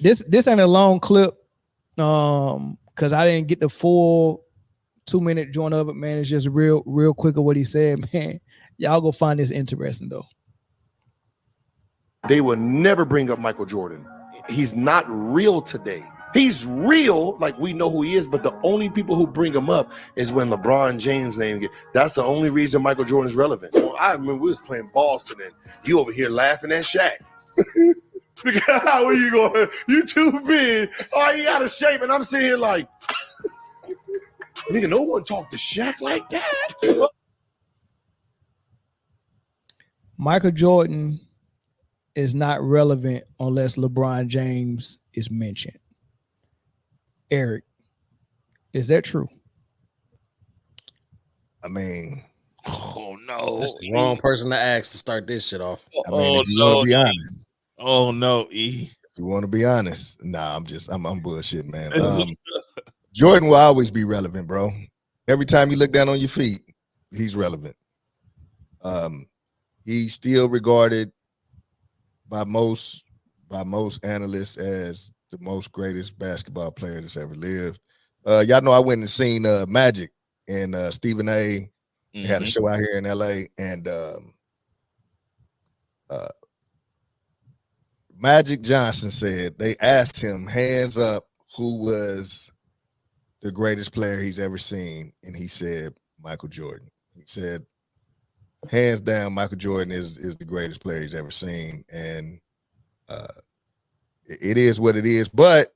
This ain't a long clip, because I didn't get the full 2-minute joint of it, man. It's just real quick of what he said, man. Y'all go find this interesting though. They will never bring up Michael Jordan. He's not real today. He's real, like we know who he is, but the only people who bring him up is when LeBron James name get. That's the only reason Michael Jordan is relevant. Well, I remember we was playing Boston and you over here laughing at Shaq. Where you going? You too big. Oh, you out of shape, and I'm sitting here like, nigga, no one talked to Shaq like that. Michael Jordan is not relevant unless LeBron James is mentioned. Eric, is that true? I mean, oh no, that's the wrong person to ask to start this shit off. I mean, if you want to be honest. Oh no, E. If you want to be honest, nah, I'm bullshit, man. Jordan will always be relevant, bro. Every time you look down on your feet, he's relevant. He's still regarded by most analysts as the most greatest basketball player that's ever lived. Y'all know I went and seen Magic and Stephen A. They had a show out here in LA, and Magic Johnson said they asked him hands up who was the greatest player he's ever seen, and he said Michael Jordan. He said hands down Michael Jordan is the greatest player he's ever seen, and it is what it is. But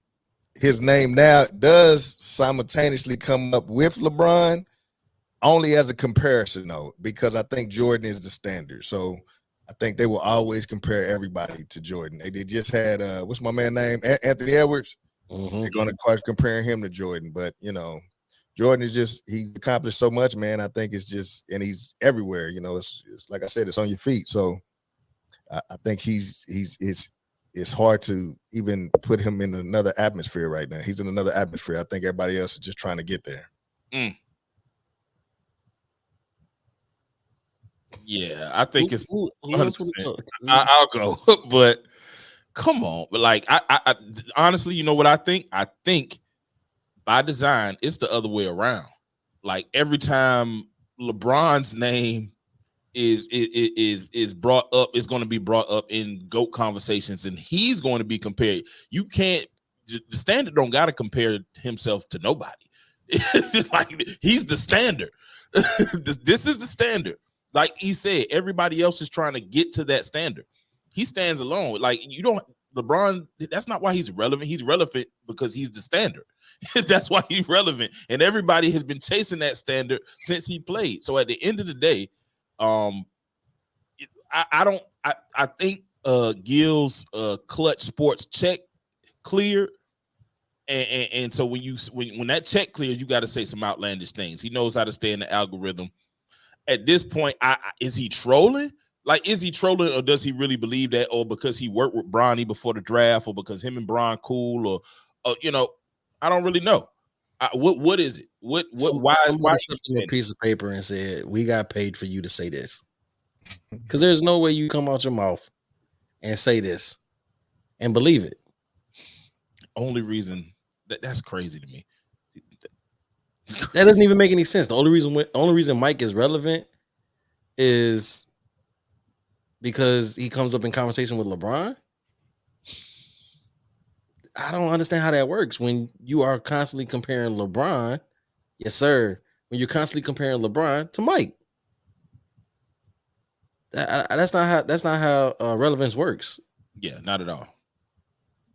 his name now does simultaneously come up with LeBron, only as a comparison though, because I think Jordan is the standard. So I think they will always compare everybody to Jordan. They just had what's my man name? Anthony Edwards. They're going to start comparing him to Jordan, but you know, Jordan is just, he's accomplished so much, man. I think it's just, and he's everywhere. You know, it's like I said, it's on your feet. So I think it's hard to even put him in another atmosphere right now. He's in another atmosphere. I think everybody else is just trying to get there. Yeah, I think it's 100%. I'll go, but come on. But like, I honestly, you know what I think? I think by design, it's the other way around. Like every time LeBron's name is brought up, is going to be brought up in GOAT conversations, and he's going to be compared. You can't. The standard don't got to compare himself to nobody. Like he's the standard. This is the standard. Like he said, everybody else is trying to get to that standard. He stands alone. Like you don't. LeBron, that's not why he's relevant. He's relevant because he's the standard. That's why he's relevant. And everybody has been chasing that standard since he played. So at the end of the day, I think Gil's clutch sports check cleared. And so when that check clears, you got to say some outlandish things. He knows how to stay in the algorithm. At this point, is he trolling? Like, is he trolling, or does he really believe that, or because he worked with Bronny before the draft, or because him and Bron cool, or you know, I don't really know. What is it? Why took a piece of paper and said, "We got paid for you to say this," because there's no way you come out your mouth and say this and believe it. Only reason that's crazy to me. That doesn't even make any sense. The only reason Mike is relevant is because he comes up in conversation with LeBron. I don't understand how that works when you are constantly comparing LeBron. Yes, sir. When you're constantly comparing LeBron to Mike. That's not how relevance works. Yeah, not at all.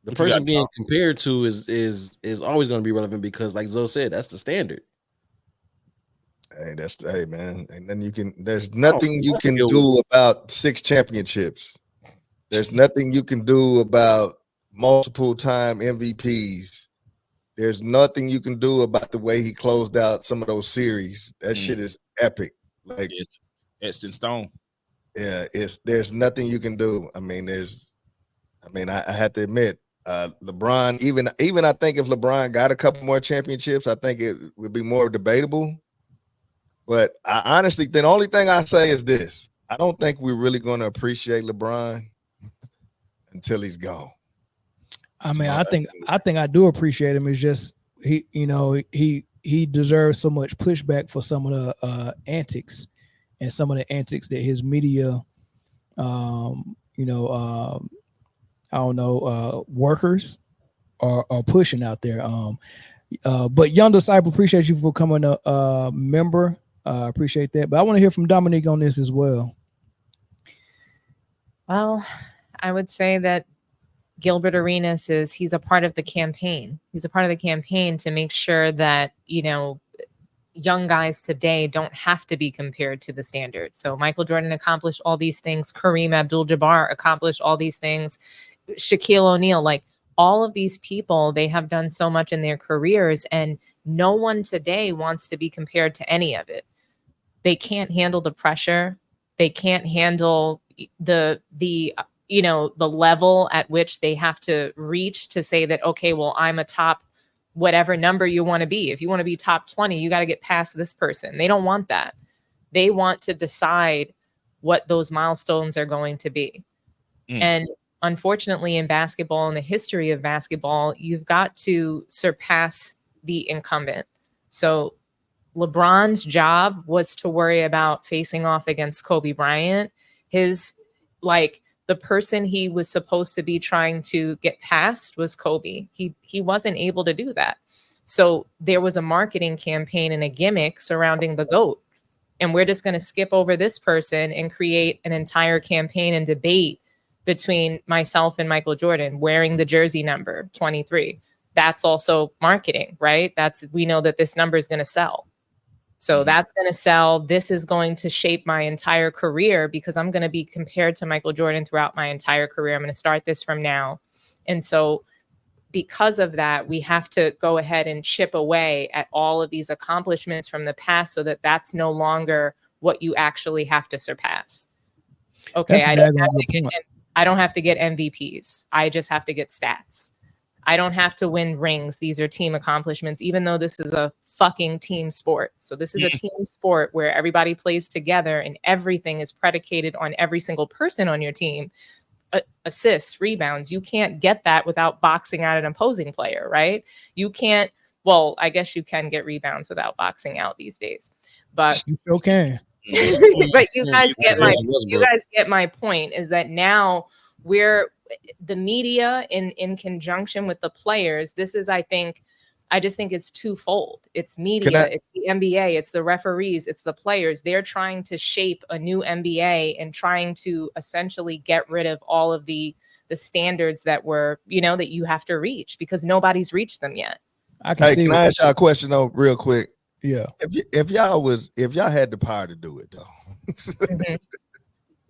The person being compared to is always going to be relevant because, like Zoe said, that's the standard. Hey man, and then there's nothing you can do about 6 championships. There's nothing you can do about multiple time MVPs. There's nothing you can do about the way he closed out some of those series. That shit is epic. Like it's etched in stone. Yeah, there's nothing you can do. I have to admit, LeBron, even I think if LeBron got a couple more championships, I think it would be more debatable. But I honestly think the only thing I say is this: I don't think we're really going to appreciate LeBron until he's gone. I mean, I think I do appreciate him. It's just he deserves so much pushback for some of the antics and some of the antics that his media, I don't know, workers are pushing out there. But Young Disciple, appreciate you for coming a member. Appreciate that. But I want to hear from Dominique on this as well. Well, I would say that Gilbert Arenas he's a part of the campaign. He's a part of the campaign to make sure that, young guys today don't have to be compared to the standard. So Michael Jordan accomplished all these things. Kareem Abdul-Jabbar accomplished all these things. Shaquille O'Neal, like all of these people, they have done so much in their careers, and no one today wants to be compared to any of it. They can't handle the pressure. They can't handle the level at which they have to reach to say that, okay, well, I'm a top whatever number you want to be. If you want to be top 20, you got to get past this person. They don't want that. They want to decide what those milestones are going to be. And unfortunately, in basketball, in the history of basketball, you've got to surpass the incumbent. So LeBron's job was to worry about facing off against Kobe Bryant. The person he was supposed to be trying to get past was Kobe. He wasn't able to do that. So there was a marketing campaign and a gimmick surrounding the GOAT. And we're just going to skip over this person and create an entire campaign and debate between myself and Michael Jordan wearing the jersey number 23. That's also marketing, right? We know that this number is going to sell. So that's going to sell. This is going to shape my entire career because I'm going to be compared to Michael Jordan throughout my entire career. I'm going to start this from now. And so because of that, we have to go ahead and chip away at all of these accomplishments from the past so that that's no longer what you actually have to surpass. Okay, I don't have to get MVPs. I just have to get stats. I don't have to win rings. These are team accomplishments, even though this is a fucking team sport. So this is a team sport where everybody plays together and everything is predicated on every single person on your team. Assists, rebounds. You can't get that without boxing out an opposing player, right? You can't. Well, I guess you can get rebounds without boxing out these days, but you still can. But you guys get my point, is that now the media in conjunction with the players, I just think it's twofold. It's media, it's the NBA, it's the referees, it's the players. They're trying to shape a new NBA and trying to essentially get rid of all of the standards that that you have to reach because nobody's reached them yet. Can I ask y'all a question though, real quick? Yeah. If y'all had the power to do it though,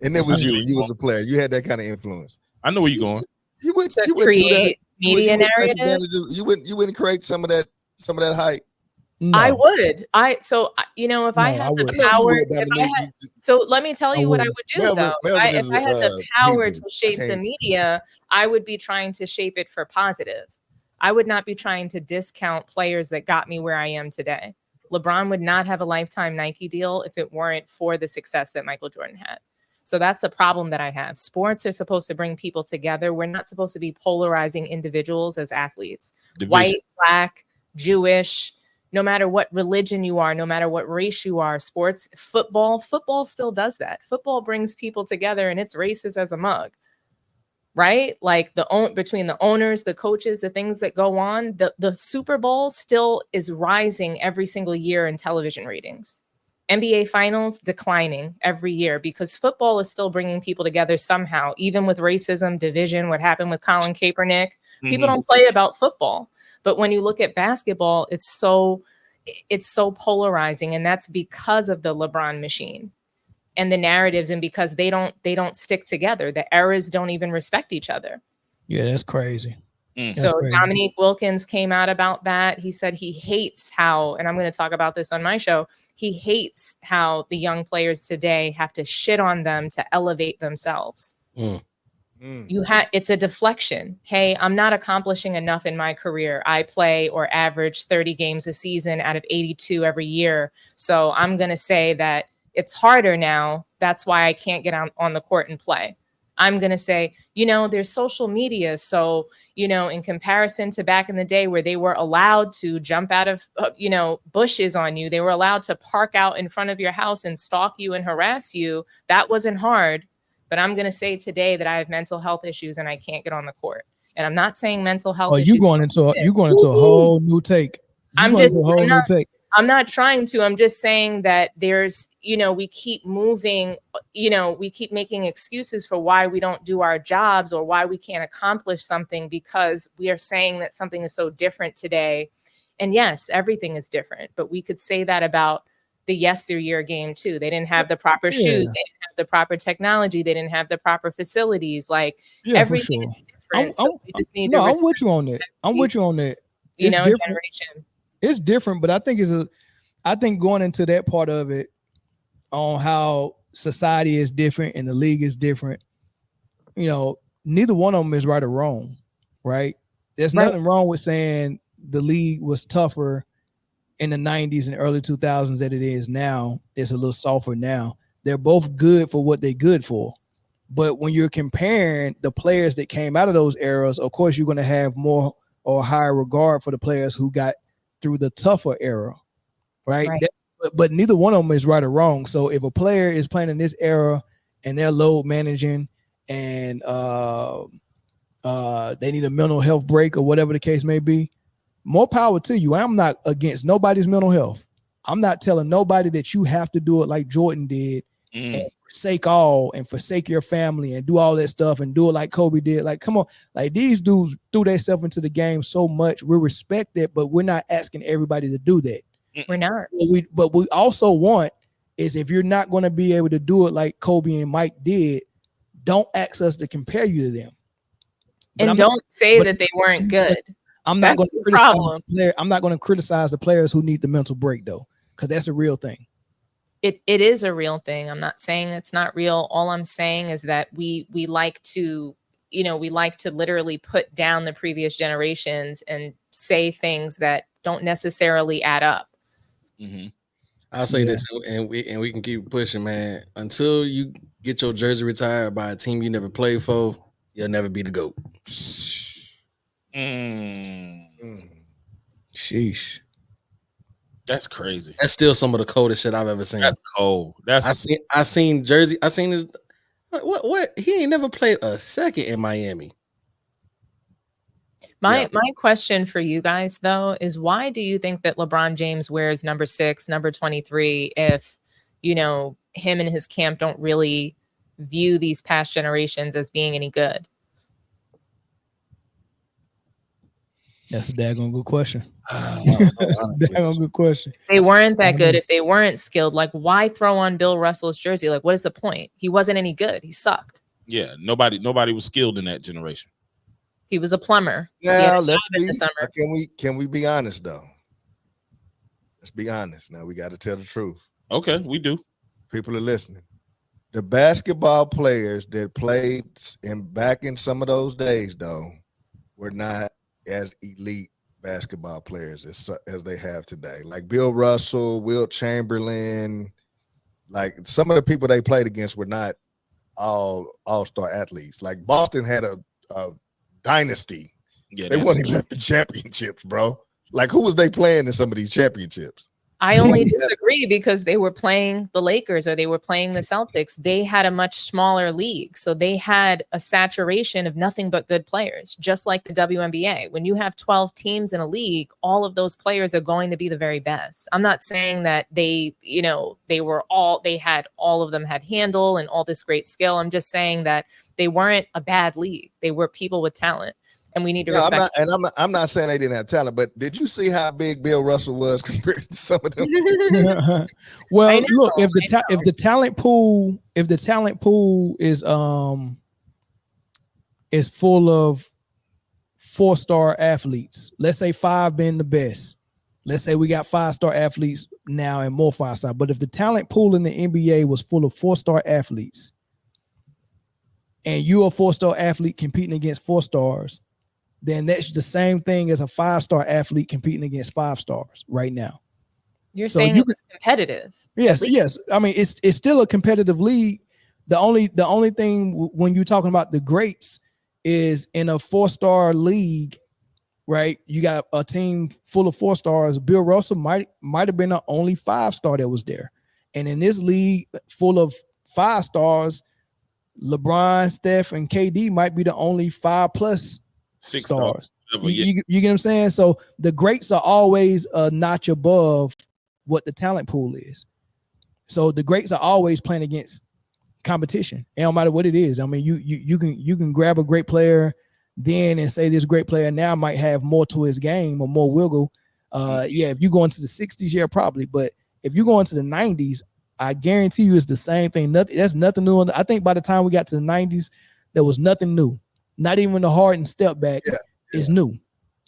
and it was you was a player, you had that kind of influence. I know where you're going. You wouldn't create media narratives. You wouldn't create some of that hype. No. I would. If I had the power, so let me tell you what I would do though. If I had the power to shape the media, I would be trying to shape it for positive. I would not be trying to discount players that got me where I am today. LeBron would not have a lifetime Nike deal if it weren't for the success that Michael Jordan had. So that's the problem that I have. Sports are supposed to bring people together. We're not supposed to be polarizing individuals as athletes. White, black, Jewish, no matter what religion you are, no matter what race you are, football still does that. Football brings people together and it's racist as a mug, right? Like between the owners, the coaches, the things that go on, the Super Bowl still is rising every single year in television ratings. NBA finals declining every year because football is still bringing people together somehow, even with racism, division, what happened with Colin Kaepernick. People don't play about football. But when you look at basketball, it's so polarizing. And that's because of the LeBron machine and the narratives, and because they don't stick together. The eras don't even respect each other. Yeah, that's crazy. So crazy. Dominique Wilkins came out about that. He said he hates how, and I'm going to talk about this on my show, he hates how the young players today have to shit on them to elevate themselves. It's a deflection. Hey, I'm not accomplishing enough in my career. I play or average 30 games a season out of 82 every year. So I'm going to say that it's harder now. That's why I can't get on the court and play. I'm going to say, there's social media. So, in comparison to back in the day where they were allowed to jump out of, bushes on you, they were allowed to park out in front of your house and stalk you and harass you. That wasn't hard. But I'm going to say today that I have mental health issues and I can't get on the court. And I'm not saying mental health issues. You going into a whole new take. I'm not trying to. I'm just saying that there's, we keep moving, we keep making excuses for why we don't do our jobs or why we can't accomplish something because we are saying that something is so different today. And yes, everything is different, but we could say that about the yesteryear game too. They didn't have the proper shoes. They didn't have the proper technology. They didn't have the proper facilities. Like everything is different. So we just need to I'm with you on that. I'm with you on that. It's different. Generation. It's different, but I think going into that part of it on how society is different and the league is different, neither one of them is right or wrong, right? There's nothing wrong with saying the league was tougher in the 90s and early 2000s than it is now. It's a little softer now. They're both good for what they're good for. But when you're comparing the players that came out of those eras, of course, you're going to have more or higher regard for the players who got through the tougher era, right? But neither one of them is right or wrong. So if a player is playing in this era and they're load managing and they need a mental health break or whatever the case may be, more power to you. I'm not against nobody's mental health. I'm not telling nobody that you have to do it like Jordan did and forsake all and forsake your family and do all that stuff and do it like Kobe did. Like, come on, like these dudes threw themselves into the game so much. We respect that, but we're not asking everybody to do that. We're not. But we also want is if you're not going to be able to do it like Kobe and Mike did, don't ask us to compare you to them. And don't say that they weren't good. I'm not going to criticize the player. I'm not going to criticize the players who need the mental break though, because that's a real thing. It is a real thing. I'm not saying it's not real. All I'm saying is that we like to, literally put down the previous generations and say things that don't necessarily add up. Mm-hmm. I'll say this, and we can keep pushing, man. Until you get your jersey retired by a team you never played for, you'll never be the GOAT. Sheesh. That's crazy. That's still some of the coldest shit I've ever seen. That's cold. I seen jersey. I seen his what? He ain't never played a second in Miami. My question for you guys though is why do you think that LeBron James wears number 6, number 23 if him and his camp don't really view these past generations as being any good? That's a daggone good question. That's a daggone good question. They weren't that good. If they weren't skilled, like why throw on Bill Russell's jersey? Like, what is the point? He wasn't any good. He sucked. Yeah, nobody was skilled in that generation. He was a plumber. Now can we be honest though? Let's be honest. Now we got to tell the truth. Okay, we do. People are listening. The basketball players that played back in some of those days though were not as elite basketball players as they have today. Like Bill Russell, Wilt Chamberlain, like some of the people they played against were not all-star athletes. Like Boston had a dynasty. Yeah, they won 11 championships, bro. Like who was they playing in some of these championships? I only disagree because they were playing the Lakers or they were playing the Celtics. They had a much smaller league. So they had a saturation of nothing but good players, just like the WNBA. When you have 12 teams in a league, all of those players are going to be the very best. I'm not saying that they had all of them had handle and all this great skill. I'm just saying that they weren't a bad league. They were people with talent. And we need to respect. I'm not saying they didn't have talent, but did you see how big Bill Russell was compared to some of them? Well, look, if the talent pool is full of 4-star athletes, let's say 5 being the best. Let's say we got 5-star athletes now and more 5-star. But if the talent pool in the NBA was full of 4-star athletes, and you're a 4-star athlete competing against 4 stars, then that's the same thing as a 5-star athlete competing against 5 stars right now. You're saying it was competitive. Yes. I mean, it's still a competitive league, The only thing when you're talking about the greats is in a 4-star league, right? You got a team full of 4 stars. Bill Russell might have been the only 5-star that was there, and in this league full of 5 stars, LeBron, Steph, and KD might be the only 5+ 6 stars. stars. You get what I'm saying? So the greats are always a notch above what the talent pool is. So the greats are always playing against competition. It don't matter what it is. I mean, you can grab a great player then and say this great player now might have more to his game or more wiggle. Yeah, if you go into the 60s, yeah, probably. But if you go into the 90s, I guarantee you it's the same thing. That's nothing new. I think by the time we got to the 90s, there was nothing new. Not even the Harden step back is new.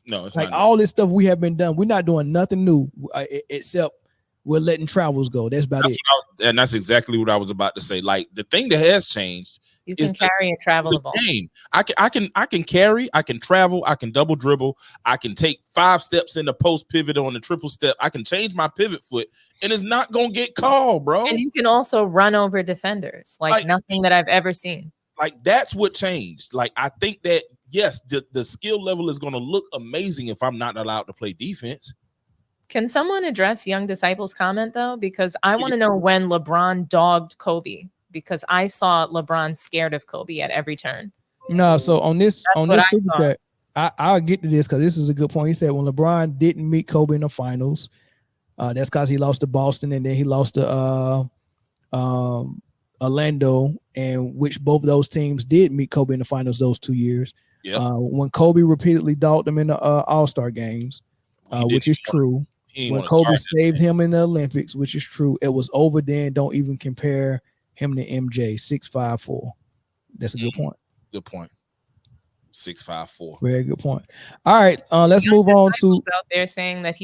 No, it's like not all this stuff we have been done. We're not doing nothing new except we're letting travels go. That's about it. And that's exactly what I was about to say. Like the thing that has changed You can carry and travel the ball. Game. I can carry, I can travel, I can double dribble, I can take 5 steps in the post pivot on the triple step. I can change my pivot foot, and it's not gonna get called, bro. And you can also run over defenders like nothing that I've ever seen. Like that's what changed. Like I think that yes, the skill level is gonna look amazing if I'm not allowed to play defense. Can someone address Young Disciples' comment though? Because I want to know when LeBron dogged Kobe, because I saw LeBron scared of Kobe at every turn. No, so on this super chat, I'll get to this because this is a good point. He said when LeBron didn't meet Kobe in the finals, that's because he lost to Boston and then he lost to Orlando, and which both of those teams did meet Kobe in the finals those 2 years. Yeah. When Kobe repeatedly dogged them in the All-Star games, which is true. When Kobe saved him in the Olympics, which is true, it was over then. Don't even compare him to MJ. 6'5'4". That's a good point. Good point. 6'5'4". Very good point. All right, let's move on to out there saying that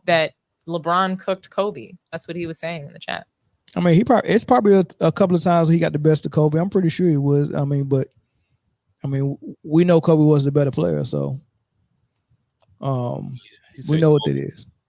that LeBron cooked Kobe. That's what he was saying in the chat. I mean, it's probably a couple of times he got the best of Kobe. I'm pretty sure he was. I mean, we know Kobe was the better player, so we know what it is.